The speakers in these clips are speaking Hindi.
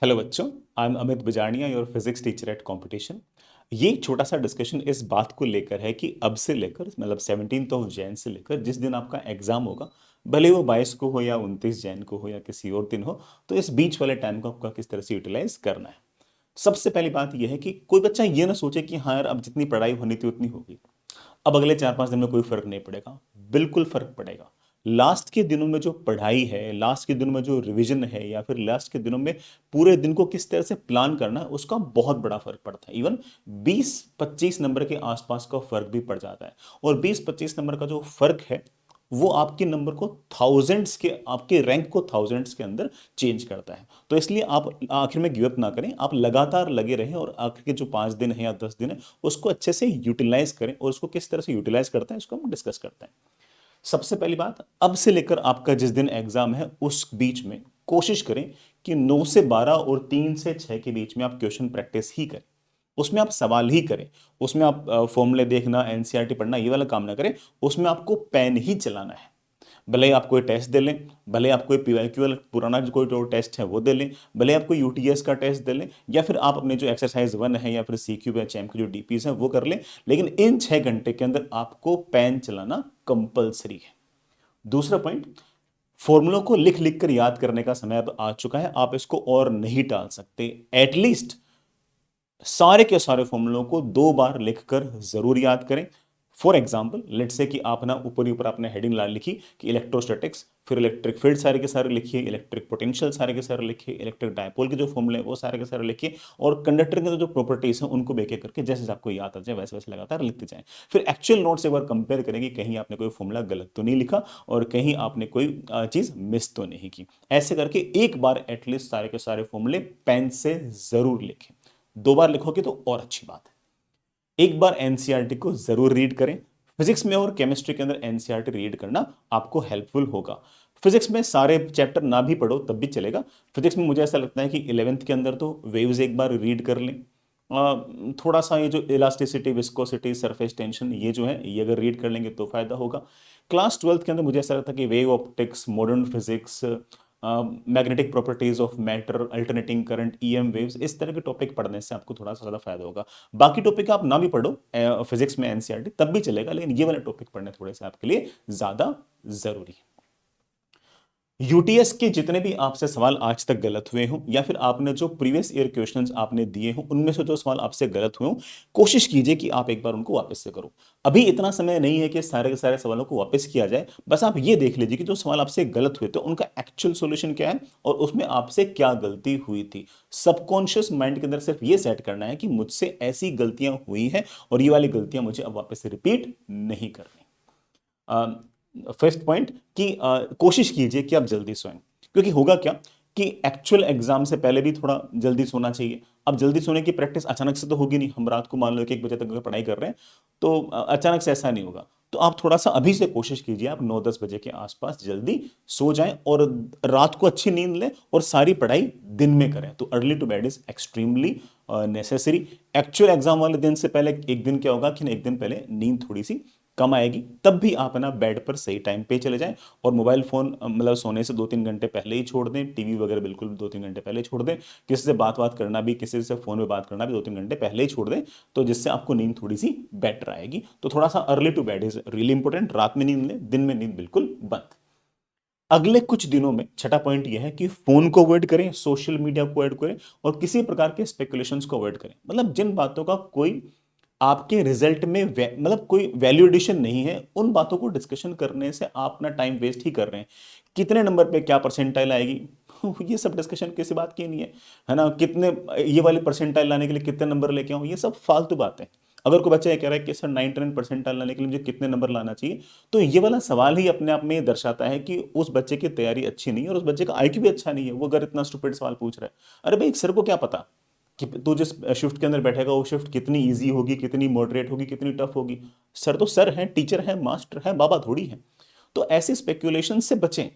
हेलो बच्चों, I am Amit Bijarniya, your physics teacher at competition. ये छोटा सा डिस्कशन इस बात को लेकर है कि अब से लेकर मतलब 17 जैन से लेकर जिस दिन आपका एग्जाम होगा, भले वो 22 को हो या 29 जैन को हो या किसी और दिन हो, तो इस बीच वाले टाइम को आपका किस तरह से यूटिलाइज करना है। सबसे पहली बात यह है कि कोई बच्चा ये ना सोचे कि हाँ यार, अब जितनी पढ़ाई होनी थी उतनी होगी, अब अगले 4-5 दिन में कोई फर्क नहीं पड़ेगा। बिल्कुल फर्क पड़ेगा। लास्ट के दिनों में जो पढ़ाई है, लास्ट के दिनों में जो रिवीजन है, या फिर लास्ट के दिनों में पूरे दिन को किस तरह से प्लान करना है, उसका बहुत बड़ा फर्क पड़ता है। इवन 20-25 नंबर के आसपास का फर्क भी पड़ जाता है। और 20-25 नंबर का जो फर्क है, वो आपके नंबर को थाउजेंड्स के, आपके रैंक को थाउजेंड्स के अंदर चेंज करता है। तो इसलिए आप आखिर में गिव अप ना करें, आप लगातार लगे रहें और आखिर के जो 5 दिन है या 10 दिन है, उसको अच्छे से यूटिलाइज करें। और उसको किस तरह से यूटिलाइज करते हैं, इसको हम डिस्कस करते हैं। सबसे पहली बात, अब से लेकर आपका जिस दिन एग्जाम है उस बीच में कोशिश करें कि 9 से 12 और 3 से 6 के बीच में आप क्वेश्चन प्रैक्टिस ही करें। उसमें आप सवाल ही करें। उसमें आप फॉर्मूले देखना, एनसीईआरटी पढ़ना, ये वाला काम ना करें। उसमें आपको पेन ही चलाना है। भले ही आप कोई टेस्ट दे लें, भले आप कोई पीवाईक्यू पुराना जो कोई जो टेस्ट है वो दे लें, भले आप कोई यूटीएस का टेस्ट दे लें, या फिर आप अपने जो एक्सरसाइज 1 है या फिर सीक्यू या चैम्प की जो डीपीज है वो कर लें। लेकिन इन 6 घंटे के अंदर आपको पेन चलाना कंपलसरी है। दूसरा पॉइंट, फॉर्मूलों को लिख लिख कर याद करने का समय अब आ चुका है। आप इसको और नहीं टाल सकते। एटलीस्ट सारे के सारे फॉर्मूलों को 2 बार लिखकर जरूर याद करें। फॉर एग्जाम्पल, लेट से कि आप ना ऊपर ही ऊपर आपने हेडिंग ला लिखी कि इलेक्ट्रोस्टैटिक्स, फिर इलेक्ट्रिक फील्ड सारे के सारे लिखिए, इलेक्ट्रिक पोटेंशियल सारे के सारे लिखिए, इलेक्ट्रिक डायपोल के जो फॉर्मूले हैं वो सारे के सारे लिखिए, और कंडक्टर के जो प्रॉपर्टीज हैं उनको बेके करके जैसे जैसे आपको याद आ जाए वैसे वैसे लगातार लिखते जाएं। फिर एक्चुअल नोट्स एक बार कंपेयर करेंगे, कहीं आपने कोई फॉर्मूला गलत तो नहीं लिखा और कहीं आपने कोई चीज मिस तो नहीं की। ऐसे करके एक बार एटलीस्ट सारे के सारे फॉर्मूले पेन से जरूर लिखें। 2 बार लिखोगे तो और अच्छी बात है। एक बार एनसीईआरटी को जरूर रीड करें। फिजिक्स में और केमिस्ट्री के अंदर एनसीईआरटी रीड करना आपको हेल्पफुल होगा। फिजिक्स में सारे चैप्टर ना भी पढ़ो तब भी चलेगा। फिजिक्स में मुझे ऐसा लगता है कि 11th के अंदर तो वेव्स एक बार रीड कर लें। थोड़ा सा ये जो इलास्टिसिटी, विस्कोसिटी, सरफेस टेंशन, ये जो है ये अगर रीड कर लेंगे तो फायदा होगा। क्लास 12th के अंदर मुझे ऐसा लगता है कि wave optics, modern physics, magnetic properties of matter, alternating current, EM waves, इस तरह के टॉपिक पढ़ने से आपको थोड़ा सा ज्यादा फायदा होगा। बाकी टॉपिक आप ना भी पढ़ो फिजिक्स में एनसीईआरटी तब भी चलेगा, लेकिन ये वाले टॉपिक पढ़ने थोड़े से आपके लिए ज्यादा जरूरी है। यूटीएस के जितने भी आपसे सवाल आज तक गलत हुए हों, या फिर आपने जो प्रीवियस ईयर क्वेश्चंस आपने दिए हों उनमें से जो सवाल आपसे गलत हुए हों, कोशिश कीजिए कि आप एक बार उनको वापस से करो। अभी इतना समय नहीं है कि सारे के सारे सवालों को वापस किया जाए। बस आप ये देख लीजिए कि जो सवाल आपसे गलत हुए थे उनका एक्चुअल सॉल्यूशन क्या है और उसमें आपसे क्या गलती हुई थी। सबकॉन्शियस माइंड के अंदर सिर्फ ये सेट करना है कि मुझसे ऐसी गलतियां हुई हैं और ये वाली गलतियां मुझे अब वापस से रिपीट नहीं करनी। फिफ्थ पॉइंट कि कोशिश कीजिए कि आप जल्दी सोएं। क्योंकि होगा क्या कि एक्चुअल एग्जाम से पहले भी थोड़ा जल्दी सोना चाहिए। अब जल्दी सोने की प्रैक्टिस अचानक से तो होगी नहीं। हम रात को मान लो कि 1 बजे तक अगर पढ़ाई कर रहे हैं तो अचानक से ऐसा नहीं होगा। तो आप थोड़ा सा अभी से कोशिश कीजिए, आप 9-10 बजे के आसपास जल्दी सो जाएं और रात को अच्छी नींद लें और सारी पढ़ाई दिन में करें। तो early to bed is extremely necessary. Actual exam वाले दिन से पहले एक दिन क्या होगा कि एक दिन पहले नींद थोड़ी सी कम आएगी, तब भी आप ना बेड पर सही टाइम पे चले जाएं। और मोबाइल फोन मतलब सोने से 2-3 घंटे पहले ही छोड़ दें। टीवी वगैरह बिल्कुल 2-3 घंटे पहले छोड़ दें। किसी से बात करना भी, किसी से फोन पे बात करना भी 2-3 घंटे पहले ही छोड़ दें, तो जिससे आपको नींद थोड़ी सी बेटर आएगी। तो थोड़ा सा early to bed is really important. रात में नींद लें, दिन में नींद बिल्कुल बंद। अगले कुछ दिनों में छठा पॉइंट यह है कि फोन को अवॉइड करें, सोशल मीडिया को अवॉइड करें और किसी प्रकार के स्पेकुलेशंस को अवॉइड करें। मतलब जिन बातों का कोई आपके रिजल्ट में मतलब कोई वैल्यू एडिशन नहीं है, उन बातों को डिस्कशन करने से आप अपना टाइम वेस्ट ही कर रहे हैं। कितने नंबर पे क्या परसेंटाइल आएगी ये सब डिस्कशन किसी बात की नहीं है ना। कितने ये वाले परसेंटाइल लाने के लिए कितने नंबर लेके आऊं, ये सब फालतू बातें। अगर कोई बच्चा ये कह रहा है कि सर 99 परसेंटाइल लाने के लिए मुझे कितने नंबर लाना चाहिए, तो ये वाला सवाल ही अपने आप में ये दर्शाता है कि उस बच्चे की तैयारी अच्छी नहीं है और उस बच्चे का आईक्यू भी अच्छा नहीं है, वो अगर इतना स्टूपिड सवाल पूछ रहा है। अरे भाई, सर को क्या पता कि तू जिस शिफ्ट के अंदर बैठेगा वो शिफ्ट कितनी इजी होगी, कितनी मॉडरेट होगी, कितनी टफ होगी। सर तो सर हैं, टीचर हैं, मास्टर हैं, बाबा थोड़ी हैं। तो ऐसे स्पेक्यूलेशन से बचें।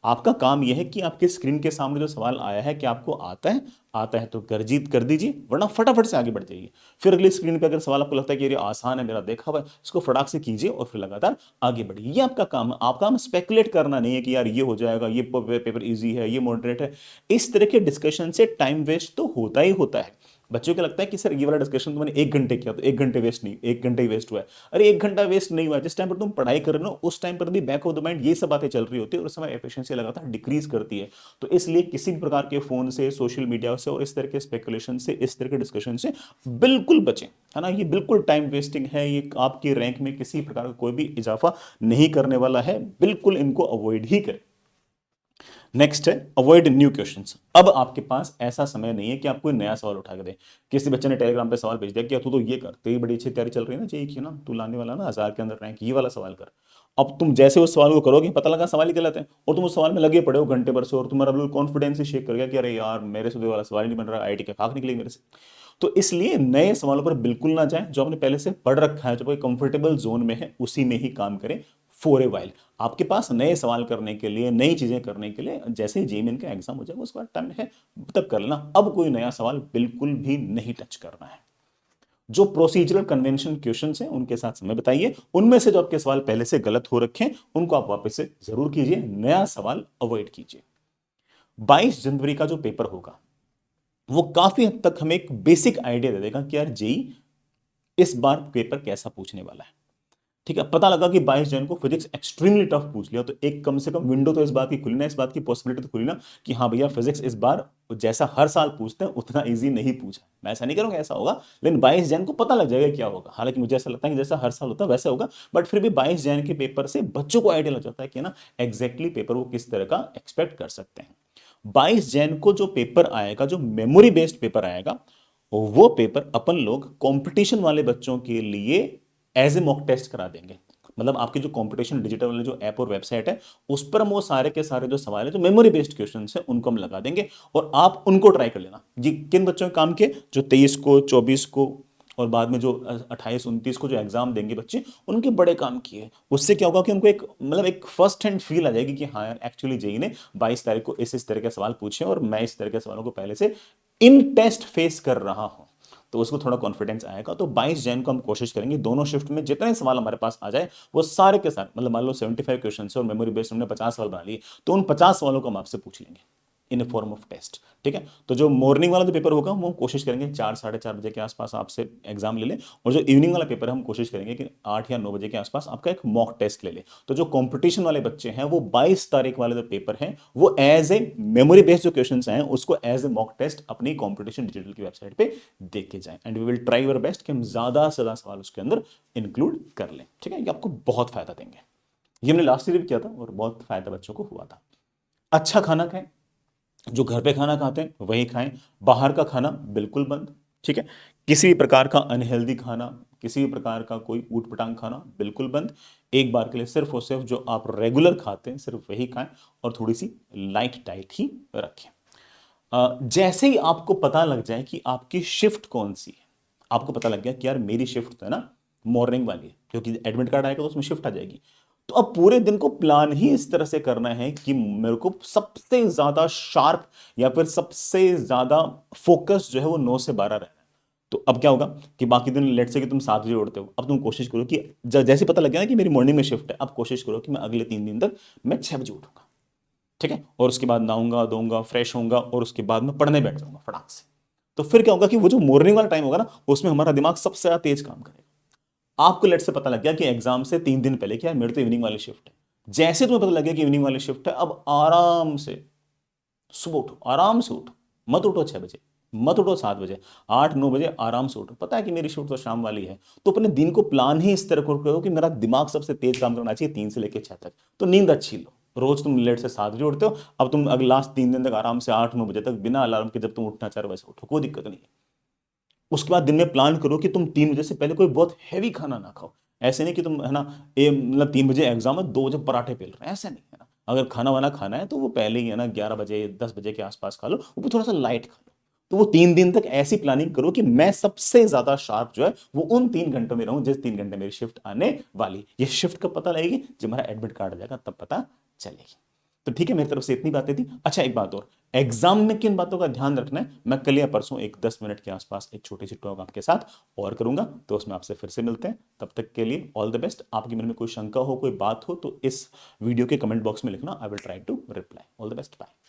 आपका काम यह है कि आपके स्क्रीन के सामने जो सवाल आया है कि आपको आता है तो गर्जित कर दीजिए, वरना फटाफट से आगे बढ़ जाइए। फिर अगली स्क्रीन पे अगर सवाल आपको लगता है कि ये आसान है, मेरा देखा हुआ है, इसको फटाक से कीजिए और फिर लगातार आगे बढ़िए। ये आपका काम है। आपका काम स्पेकुलेट करना नहीं है कि यार ये हो जाएगा, ये पेपर इजी है, ये मॉडरेट है। इस तरह के डिस्कशन से टाइम वेस्ट तो होता ही होता है। बच्चों को लगता है कि सर ये वाला डिस्कशन तो मैंने 1 घंटे किया, तो 1 घंटे वेस्ट नहीं, 1 घंटे ही वेस्ट हुआ है। अरे 1 घंटा वेस्ट नहीं हुआ, जिस टाइम पर तुम पढ़ाई कर रहे हो उस टाइम पर भी बैक ऑफ द माइंड ये सब बातें चल रही होती है और उस समय एफिशिएंसी लगातार डिक्रीज करती है। तो इसलिए किसी भी प्रकार के फोन से, सोशल मीडिया से और इस तरह के स्पेकुलेशन से, इस तरह के डिस्कशन से बिल्कुल बचें, है ना। ये बिल्कुल टाइम वेस्टिंग है, ये आपकी रैंक में किसी प्रकार का कोई भी इजाफा नहीं करने वाला है। बिल्कुल इनको अवॉइड ही करें। नेक्स्ट है अवॉइड न्यू क्वेश्चंस। अब आपके पास ऐसा समय नहीं है कि आप कोई नया सवाल उठा के दे। किसी बच्चे ने टेलीग्राम पे सवाल भेज दिया कि तू तो ये कर, तेरी बड़ी अच्छी तैयारी चल रही है ना जेईई की ना, तू लाने वाला ना 1000 के अंदर रैंक, ये वाला सवाल कर। अब तुम जैसे उस सवाल को करोगे, पता लगा सवाल ही गलत है और तुम उस सवाल में लगे पड़े हो घंटे भर से, और तुम्हारा बिल्कुल कॉन्फिडेंस ही शेक कर गया कि अरे यार मेरे से तो ये वाला सवाल ही नहीं बन रहा, आईआईटी के खाक निकलेगी मेरे से। तो इसलिए नए सवालों पर बिल्कुल ना जाएं। जो आपने पहले से पढ़ रखा है, जो कोई कंफर्टेबल जोन में है, उसी में ही काम करें फॉर ए वाइल। आपके पास नए सवाल करने के लिए, नई चीजें करने के लिए, जैसे ही जेईई का एग्जाम हो जाएगा उसके बाद टाइम है तब कर लेना। अब कोई नया सवाल बिल्कुल भी नहीं टच करना है। जो प्रोसीजरल कन्वेंशन क्वेश्चंस हैं उनके साथ समय बताइए। उनमें से जो आपके सवाल पहले से गलत हो रखे हैं उनको आप वापस से जरूर कीजिए, नया सवाल अवॉइड कीजिए। 22 जनवरी का जो पेपर होगा वो काफी हद तक हमें एक बेसिक आइडिया दे देगा कि यार जेईई इस बार पेपर कैसा पूछने वाला है। ठीक है, पता लगा कि 22 जन को फिजिक्स एक्सट्रीमली टफ पूछ लिया, तो एक कम से कम विंडो तो इस बात की खुली ना, इस बात की पॉसिबिलिटी तो खुली ना कि हाँ भैया फिजिक्स इस बार जैसा हर साल पूछते हैं उतना इजी नहीं पूछा। मैं ऐसा नहीं करूंगा ऐसा होगा, लेकिन 22 जन को पता लग जाएगा क्या होगा। हालांकि मुझे ऐसा लगता है कि जैसा हर साल होता है वैसा होगा, बट फिर भी 22 जन के पेपर से बच्चों को आइडिया लग जाता है कि ना एग्जैक्टली पेपर वो किस तरह का एक्सपेक्ट कर सकते हैं। 22 जन को जो पेपर आएगा, जो मेमोरी बेस्ड पेपर आएगा, वो पेपर अपन लोग कंपटीशन वाले बच्चों के लिए एज ए मॉक टेस्ट करा देंगे। मतलब आपकी जो कंपटीशन डिजिटल वाले जो ऐप और वेबसाइट है उस पर हम वो सारे के सारे जो सवाल है, जो मेमोरी बेस्ड क्वेश्चन है, उनको हम लगा देंगे और आप उनको ट्राई कर लेना। ये किन बच्चों के काम के, जो 23 को, 24 को और बाद में जो 28 29 को जो एग्जाम देंगे बच्चे, उनके बड़े काम किए। उससे क्या होगा कि उनको एक मतलब एक फर्स्ट हैंड फील आ जाएगी कि हाँ यार एक्चुअली जेईई ने 22 तारीख को इस तरह के सवाल पूछे और मैं इस तरह के सवालों को पहले से इन टेस्ट फेस कर रहा हूं। तो उसको थोड़ा कॉन्फिडेंस आएगा। तो 22 जन को हम कोशिश करेंगे दोनों शिफ्ट में जितने सवाल हमारे पास आ जाए वो सारे के साथ, मतलब मान लो 75 क्वेश्चन है और मेमोरी बेस्ड हमने 50 सवाल बना लिए, तो उन 50 सवालों को हम आपसे पूछ लेंगे इन फॉर्म ऑफ टेस्ट। ठीक है, तो जो मॉर्निंग वाला जो पेपर होगा वो कोशिश करेंगे 4 साढ़े 4 बजे के आसपास आपसे एग्जाम ले लें, और जो इवनिंग वाला पेपर है हम कोशिश करेंगे कि 8 या 9 बजे के आसपास आपका एक मॉक टेस्ट ले ले। तो जो कंपटीशन वाले बच्चे हैं वो 22 तारीख वाले जो पेपर हैं वो एज ए मेमोरी बेस्ड जो क्वेश्चन हैं उसको एज ए मॉक टेस्ट अपनी कंपटीशन डिजिटल की वेबसाइट पे देख के जाएं, and we will try our best कि हम ज्यादा से ज्यादा सवाल उसके अंदर इंक्लूड कर लें। ठीक है, ये आपको बहुत फायदा देंगे। ये हमने लास्ट ईयर भी किया था और बहुत फायदा बच्चों को हुआ था। अच्छा खाना खाएं, जो घर पे खाना खाते हैं वही खाएं, बाहर का खाना बिल्कुल बंद। ठीक है, किसी भी प्रकार का अनहेल्दी खाना, किसी भी प्रकार का कोई ऊट पटांग खाना बिल्कुल बंद। एक बार के लिए सिर्फ और सिर्फ जो आप रेगुलर खाते हैं सिर्फ वही खाएं और थोड़ी सी लाइट डाइट ही रखें। जैसे ही आपको पता लग जाए कि आपकी शिफ्ट कौन सी है, आपको पता लग गया कि यार मेरी शिफ्ट तो है ना मॉर्निंग वाली है, क्योंकि एडमिट कार्ड आएगा तो उसमें शिफ्ट आ जाएगी, तो अब पूरे दिन को प्लान ही इस तरह से करना है कि मेरे को सबसे ज्यादा शार्प या फिर सबसे ज्यादा फोकस जो है वो 9 से 12 रहना है। तो अब क्या होगा कि बाकी दिन लेट से कि तुम 7 बजे उठते हो, अब तुम कोशिश करो कि जैसे पता लग गया ना कि मेरी मॉर्निंग में शिफ्ट है, अब कोशिश करो कि मैं अगले 3 दिन तक मैं 6 बजे उठूंगा। ठीक है, और उसके बाद नहाऊंगा धोऊंगा फ्रेश होऊंगा और उसके बाद मैं पढ़ने बैठ जाऊंगा फटाक से। तो फिर क्या होगा कि वो जो मॉर्निंग वाला टाइम होगा ना उसमें हमारा दिमाग सबसे ज्यादा तेज काम करेगा। आपको लेट से पता लग गया कि एग्जाम से 3 दिन पहले क्या मेरे तो इवनिंग वाली शिफ्ट है, जैसे तुम्हें पता लग गया कि इवनिंग वाली शिफ्ट है, अब आराम से सुबह उठो, आराम से उठो। मत उठो 6 बजे, मत उठो 7 बजे, 8 9 बजे आराम से उठो। पता है कि मेरी शिफ्ट तो शाम वाली है, तो अपने दिन को प्लान ही इस तरह करो कि मेरा दिमाग सबसे तेज काम करना चाहिए 3 से लेकर 6 तक। तो नींद अच्छी लो। रोज तुम लेट से 7 बजे उठते हो, अब तुम अगले लास्ट 3 दिन तक आराम से 8 9 बजे तक बिना अलार्म के जब तुम उठना 4 बजे उठो, कोई दिक्कत नहीं है। उसके बाद दिन में प्लान करो कि तुम 3 बजे से पहले कोई बहुत हैवी खाना ना खाओ। ऐसे नहीं कि तुम है ना मतलब 3 बजे एग्जाम है 2 बजे पराठे पेल रहे हैं, ऐसा नहीं है ना। अगर खाना वाना खाना है तो वो पहले ही है ना 11 बजे 10 बजे के आसपास खा लो, वो भी थोड़ा सा लाइट खा लो। तो वो 3 दिन तक ऐसी प्लानिंग करो कि मैं सबसे ज्यादा शार्प जो है वो उन 3 घंटों में रहूं जिस 3 घंटे मेरी शिफ्ट आने वाली। ये शिफ्ट कब पता लगेगी, जब हमारा एडमिट कार्ड आ जाएगा तब पता चलेगी। तो ठीक है, मेरी तरफ से इतनी बातें थी। अच्छा, एक बात और, एग्जाम में किन बातों का ध्यान रखना है मैं कल या परसों एक 10 मिनट के आसपास एक छोटी सी टॉक आपके साथ और करूंगा, तो उसमें आपसे फिर से मिलते हैं। तब तक के लिए ऑल द बेस्ट। आपके मन में कोई शंका हो, कोई बात हो, तो इस वीडियो के कमेंट बॉक्स में लिखना, I will try to reply. All the best, bye.